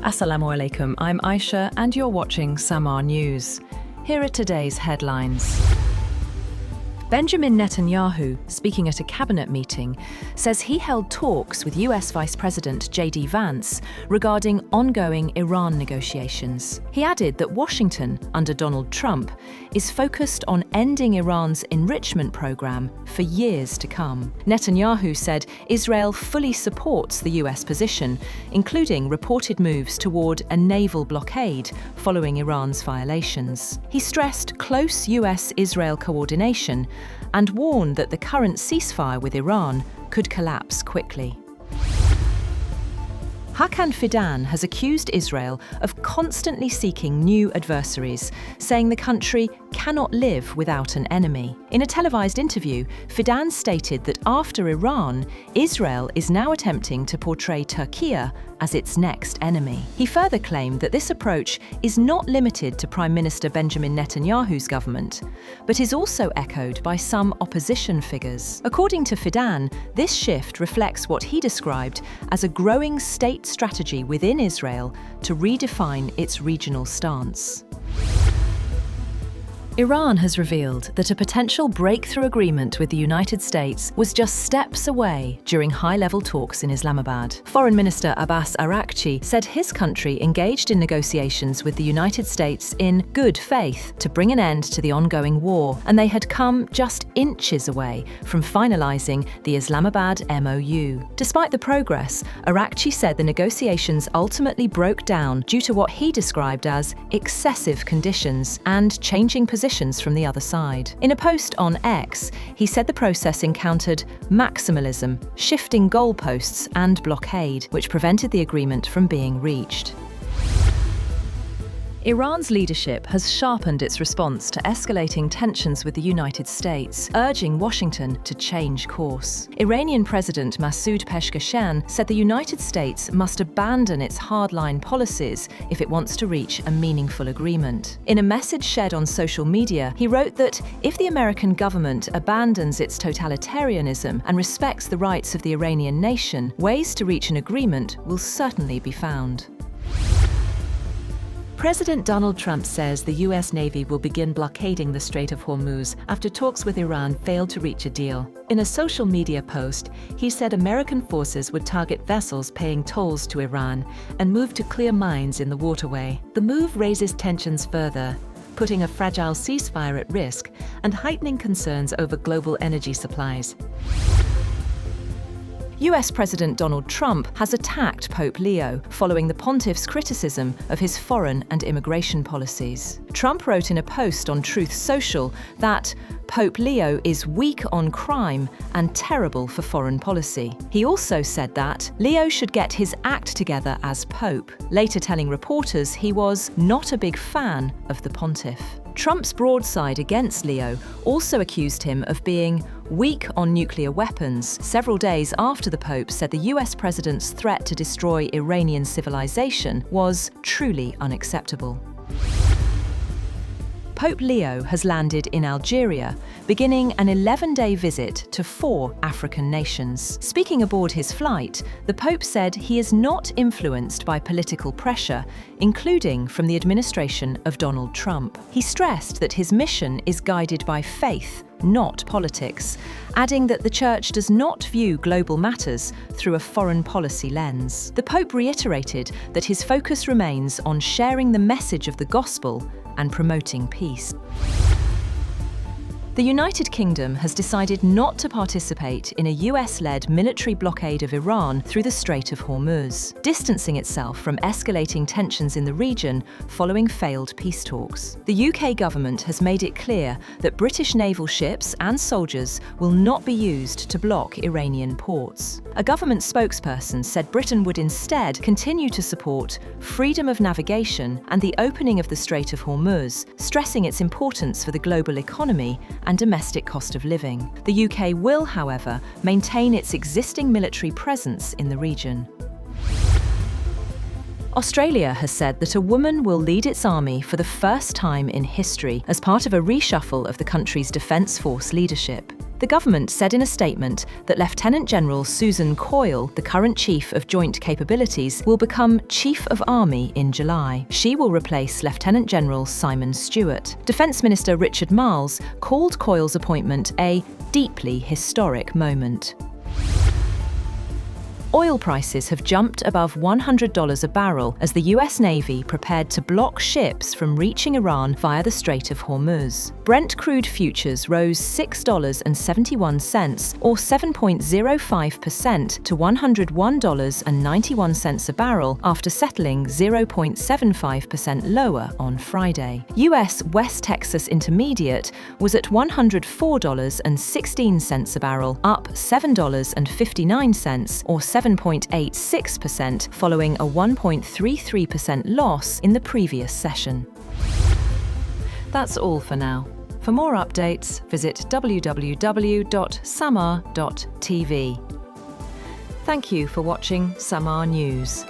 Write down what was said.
Assalamu alaikum, I'm Aisha and you're watching Samar News. Here are today's headlines. Benjamin Netanyahu, speaking at a cabinet meeting, says he held talks with US Vice President Vance regarding ongoing Iran negotiations. He added that Washington, under Donald Trump, is focused on ending Iran's enrichment program for years to come. Netanyahu said Israel fully supports the US position, including reported moves toward a naval blockade following Iran's violations. He stressed close US-Israel coordination and warned that the current ceasefire with Iran could collapse quickly. Hakan Fidan has accused Israel of constantly seeking new adversaries, saying the country cannot live without an enemy. In a televised interview, Fidan stated that after Iran, Israel is now attempting to portray Turkey as its next enemy. He further claimed that this approach is not limited to Prime Minister Benjamin Netanyahu's government, but is also echoed by some opposition figures. According to Fidan, this shift reflects what he described as a growing state strategy within Israel to redefine its regional stance. Iran has revealed that a potential breakthrough agreement with the United States was just steps away during high-level talks in Islamabad. Foreign Minister Abbas Araghchi said his country engaged in negotiations with the United States in good faith to bring an end to the ongoing war, and they had come just inches away from finalizing the Islamabad MOU. Despite the progress, Araghchi said the negotiations ultimately broke down due to what he described as excessive conditions and changing positions from the other side. In a post on X, he said the process encountered maximalism, shifting goalposts, and blockade, which prevented the agreement from being reached. Iran's leadership has sharpened its response to escalating tensions with the United States, urging Washington to change course. Iranian President Masoud Pezeshkian said the United States must abandon its hardline policies if it wants to reach a meaningful agreement. In a message shared on social media, he wrote that if the American government abandons its totalitarianism and respects the rights of the Iranian nation, ways to reach an agreement will certainly be found. President Donald Trump says the U.S. Navy will begin blockading the Strait of Hormuz after talks with Iran failed to reach a deal. In a social media post, he said American forces would target vessels paying tolls to Iran and move to clear mines in the waterway. The move raises tensions further, putting a fragile ceasefire at risk and heightening concerns over global energy supplies. US President Donald Trump has attacked Pope Leo following the pontiff's criticism of his foreign and immigration policies. Trump wrote in a post on Truth Social that Pope Leo is weak on crime and terrible for foreign policy. He also said that Leo should get his act together as Pope, later telling reporters he was not a big fan of the pontiff. Trump's broadside against Leo also accused him of being weak on nuclear weapons, several days after the Pope said the US president's threat to destroy Iranian civilization was truly unacceptable. Pope Leo has landed in Algeria, beginning an 11-day visit to 4 African nations. Speaking aboard his flight, the Pope said he is not influenced by political pressure, including from the administration of Donald Trump. He stressed that his mission is guided by faith, not politics, adding that the Church does not view global matters through a foreign policy lens. The Pope reiterated that his focus remains on sharing the message of the gospel and promoting peace. The United Kingdom has decided not to participate in a US-led military blockade of Iran through the Strait of Hormuz, distancing itself from escalating tensions in the region following failed peace talks. The UK government has made it clear that British naval ships and soldiers will not be used to block Iranian ports. A government spokesperson said Britain would instead continue to support freedom of navigation and the opening of the Strait of Hormuz, stressing its importance for the global economy and domestic cost of living. The UK will, however, maintain its existing military presence in the region. Australia has said that a woman will lead its army for the first time in history as part of a reshuffle of the country's Defence Force leadership. The government said in a statement that Lieutenant General Susan Coyle, the current Chief of Joint Capabilities, will become Chief of Army in July. She will replace Lieutenant General Simon Stewart. Defence Minister Richard Marles called Coyle's appointment a deeply historic moment. Oil prices have jumped above $100 a barrel as the US Navy prepared to block ships from reaching Iran via the Strait of Hormuz. Brent crude futures rose $6.71, or 7.05% to $101.91 a barrel after settling 0.75% lower on Friday. US West Texas Intermediate was at $104.16 a barrel, up $7.59, or 7.86%, following a 1.33% loss in the previous session. That's all for now. For more updates, visit www.samar.tv. Thank you for watching Samar News.